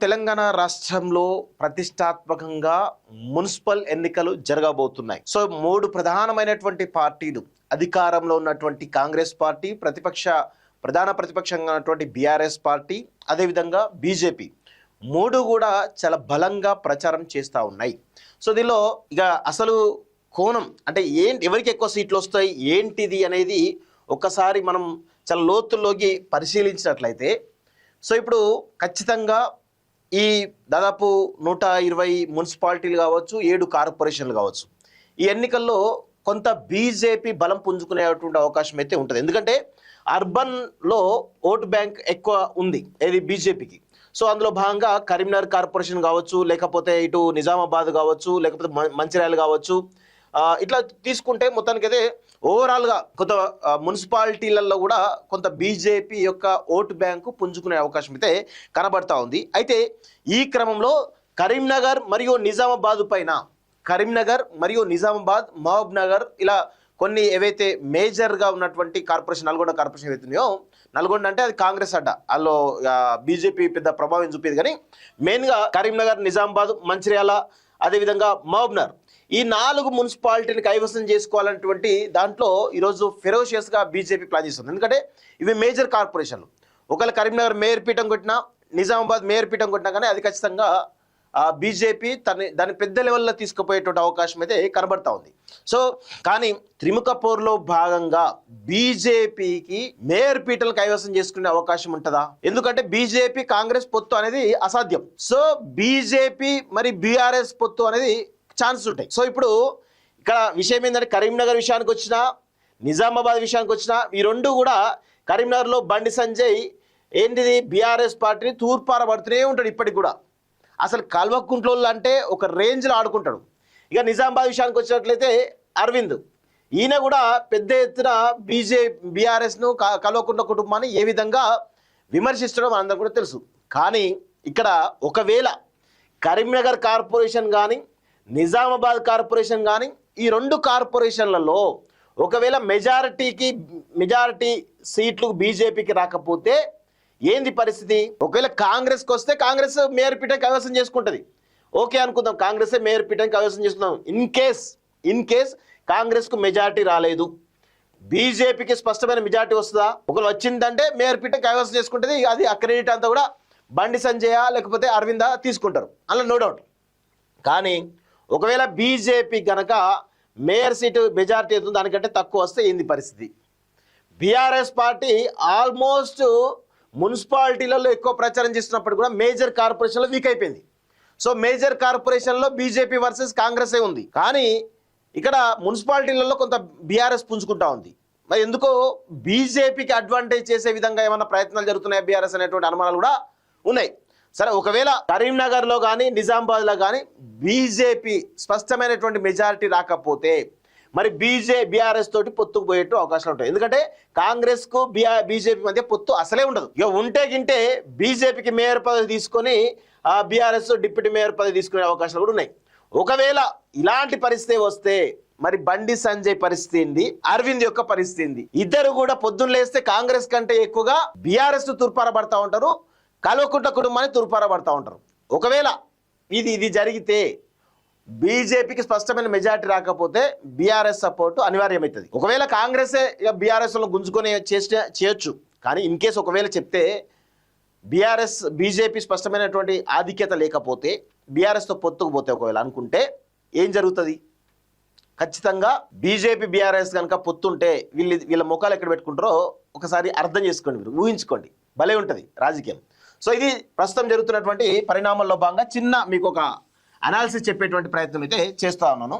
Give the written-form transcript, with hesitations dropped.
తెలంగాణ రాష్ట్రంలో ప్రతిష్టాత్మకంగా మున్సిపల్ ఎన్నికలు జరగబోతున్నాయి. సో 3 ప్రధానమైనటువంటి పార్టీలు, అధికారంలో ఉన్నటువంటి కాంగ్రెస్ పార్టీ, ప్రధాన ప్రతిపక్షంగా ఉన్నటువంటి బీఆర్ఎస్ పార్టీ, అదేవిధంగా బీజేపీ, 3 కూడా చాలా బలంగా ప్రచారం చేస్తూ ఉన్నాయి. సో దీనిలో ఇక అసలు కోణం అంటే ఎవరికి ఎక్కువ సీట్లు వస్తాయి ఏంటిది అనేది ఒక్కసారి మనం చాలా లోతుల్లోకి పరిశీలించినట్లయితే, సో ఇప్పుడు ఖచ్చితంగా ఈ దాదాపు 120 మున్సిపాలిటీలు కావచ్చు, 7 కార్పొరేషన్లు కావచ్చు, ఈ ఎన్నికల్లో కొంత బీజేపీ బలం పుంజుకునేటువంటి అవకాశం అయితే ఉంటుంది. ఎందుకంటే అర్బన్లో ఓటు బ్యాంక్ ఎక్కువ ఉంది ఇది బీజేపీకి. సో అందులో భాగంగా కరీంనగర్ కార్పొరేషన్ కావచ్చు, లేకపోతే ఇటు నిజామాబాద్ కావచ్చు, లేకపోతే మంచిర్యాల కావచ్చు, ఇట్లా తీసుకుంటే మొత్తానికి అయితే ఓవరాల్గా కొంత మున్సిపాలిటీలలో కూడా కొంత బీజేపీ యొక్క ఓటు బ్యాంకు పుంజుకునే అవకాశం అయితే కనబడతా ఉంది. అయితే ఈ క్రమంలో కరీంనగర్ మరియు నిజామాబాద్ పైన, కరీంనగర్ మరియు నిజామాబాద్, మహబూబ్ నగర్, ఇలా కొన్ని ఏవైతే మేజర్గా ఉన్నటువంటి కార్పొరేషన్, నల్గొండ కార్పొరేషన్ ఏవైతున్నాయో, నల్గొండ అంటే అది కాంగ్రెస్ అడ్డ, అందులో బీజేపీ పెద్ద ప్రభావం చూపేది. కానీ మెయిన్గా కరీంనగర్, నిజామాబాద్, మంచిర్యాల, అదేవిధంగా మహబూబ్ నగర్, ఈ 4 మున్సిపాలిటీని కైవసం చేసుకోవాలన్నటువంటి దాంట్లో ఈరోజు ఫెరోషియస్గా బీజేపీ ప్లాన్ చేస్తుంది. ఎందుకంటే ఇవి మేజర్ కార్పొరేషన్లు. ఒకవేళ కరీంనగర్ మేయర్ పీఠం కొట్టినా, నిజామాబాద్ మేయర్ పీఠం కొట్టినా కానీ అది ఖచ్చితంగా బీజేపీ దాన్ని పెద్ద లెవెల్లో తీసుకుపోయేటువంటి అవకాశం అయితే కనబడతా ఉంది. సో కానీ త్రిముఖ పోరులో భాగంగా బీజేపీకి మేయర్ పీఠలు కైవసం చేసుకునే అవకాశం ఉంటుందా? ఎందుకంటే బీజేపీ కాంగ్రెస్ పొత్తు అనేది అసాధ్యం. సో బీజేపీ మరి బీఆర్ఎస్ పొత్తు అనేది ఛాన్స్ ఉంటాయి. సో ఇప్పుడు ఇక్కడ విషయం ఏంటంటే, కరీంనగర్ విషయానికి వచ్చినా, నిజామాబాద్ విషయానికి వచ్చినా, ఈ 2 కూడా కరీంనగర్లో బండి సంజయ్ ఏంటిది బీఆర్ఎస్ పార్టీని తూర్పారబడుతూనే ఉంటాడు ఇప్పటికి కూడా. అసలు కల్వకుంట్లోళ్ళు అంటే ఒక రేంజ్లో ఆడుకుంటాడు. ఇక నిజామాబాద్ విషయానికి వచ్చినట్లయితే అరవింద్, ఈయన కూడా పెద్ద ఎత్తున బీఆర్ఎస్ను కల్వకుంట్ల కుటుంబాన్ని ఏ విధంగా విమర్శిస్తాడో మనందరూ కూడా తెలుసు. కానీ ఇక్కడ ఒకవేళ కరీంనగర్ కార్పొరేషన్ కానీ, నిజామాబాద్ కార్పొరేషన్ కానీ, ఈ 2 కార్పొరేషన్లలో ఒకవేళ మెజారిటీ సీట్లు బీజేపీకి రాకపోతే ఏంది పరిస్థితి? ఒకవేళ కాంగ్రెస్కి వస్తే కాంగ్రెస్ మేయర్ పీఠం కైవసం చేసుకుంటుంది, ఓకే అనుకుందాం, కాంగ్రెస్ మేయర్ పీఠం కైవసం చేసుకుందాం. ఇన్ కేస్ కాంగ్రెస్కు మెజారిటీ రాలేదు, బీజేపీకి స్పష్టమైన మెజారిటీ వస్తుందా? ఒకవేళ వచ్చిందంటే మేయర్ పీఠం కైవసం చేసుకుంటుంది. అది ఆ క్రెడిట్ అంతా కూడా బండి సంజయ లేకపోతే అరవింద తీసుకుంటారు, అందులో నో డౌట్. కానీ ఒకవేళ బీజేపీ కనుక మేయర్ సీటు మెజారిటీ అవుతుంది, దానికంటే తక్కువ వస్తే ఏంది పరిస్థితి? బీఆర్ఎస్ పార్టీ ఆల్మోస్ట్ మున్సిపాలిటీలలో ఎక్కువ ప్రచారం చేస్తున్నప్పుడు కూడా మేజర్ కార్పొరేషన్లో వీక్ అయిపోయింది. సో మేజర్ కార్పొరేషన్లో బీజేపీ వర్సెస్ కాంగ్రెసే ఉంది. కానీ ఇక్కడ మున్సిపాలిటీలలో కొంత బీఆర్ఎస్ పుంజుకుంటా ఉంది. మరి ఎందుకో బీజేపీకి అడ్వాంటేజ్ చేసే విధంగా ఏమైనా ప్రయత్నాలు జరుగుతున్నాయి బీఆర్ఎస్ అనేటువంటి అనుమానాలు కూడా ఉన్నాయి. సరే, ఒకవేళ కరీంనగర్లో కానీ నిజామాబాద్లో కానీ బీజేపీ స్పష్టమైనటువంటి మెజారిటీ రాకపోతే మరి బీఆర్ఎస్ తోటి పొత్తుకు పోయేట్టు అవకాశాలు ఉంటాయి. ఎందుకంటే కాంగ్రెస్కు బీజేపీ మధ్య పొత్తు అసలే ఉండదు. ఇక ఉంటే గింటే బీజేపీకి మేయర్ పదవి తీసుకొని బీఆర్ఎస్ డిప్యూటీ మేయర్ పదవి తీసుకునే అవకాశాలు కూడా ఉన్నాయి. ఒకవేళ ఇలాంటి పరిస్థితి వస్తే మరి బండి సంజయ్ పరిస్థితి ఏంది, అరవింద్ యొక్క పరిస్థితి ఏంది? ఇద్దరు కూడా పొద్దున్న లేస్తే కాంగ్రెస్ కంటే ఎక్కువగా బీఆర్ఎస్ తూర్పారబడతా ఉంటారు, కల్వకుంట్ల కుటుంబాన్ని తూర్పారబడతా ఉంటారు. ఒకవేళ ఇది జరిగితే బీజేపీకి స్పష్టమైన మెజారిటీ రాకపోతే బీఆర్ఎస్ సపోర్టు అనివార్యమవుతుంది. ఒకవేళ కాంగ్రెసే ఇక బీఆర్ఎస్లో గుంజుకొని చేయొచ్చు. కానీ ఇన్ కేసు ఒకవేళ చెప్తే బీజేపీ స్పష్టమైనటువంటి ఆధిక్యత లేకపోతే బీఆర్ఎస్తో పొత్తుకు పోతే ఒకవేళ అనుకుంటే ఏం జరుగుతుంది? ఖచ్చితంగా బీజేపీ బీఆర్ఎస్ కనుక పొత్తుంటే వీళ్ళ ముఖాలు ఎక్కడ పెట్టుకుంటారో ఒకసారి అర్థం చేసుకోండి, మీరు ఊహించుకోండి, భలే ఉంటుంది రాజకీయం. సో ఇది ప్రస్తుతం జరుగుతున్నటువంటి పరిణామాల్లో భాగంగా చిన్న మీకు ఒక అనాలిసిస్ చెప్పేటువంటి ప్రయత్నం అయితే చేస్తా ఉన్నాను.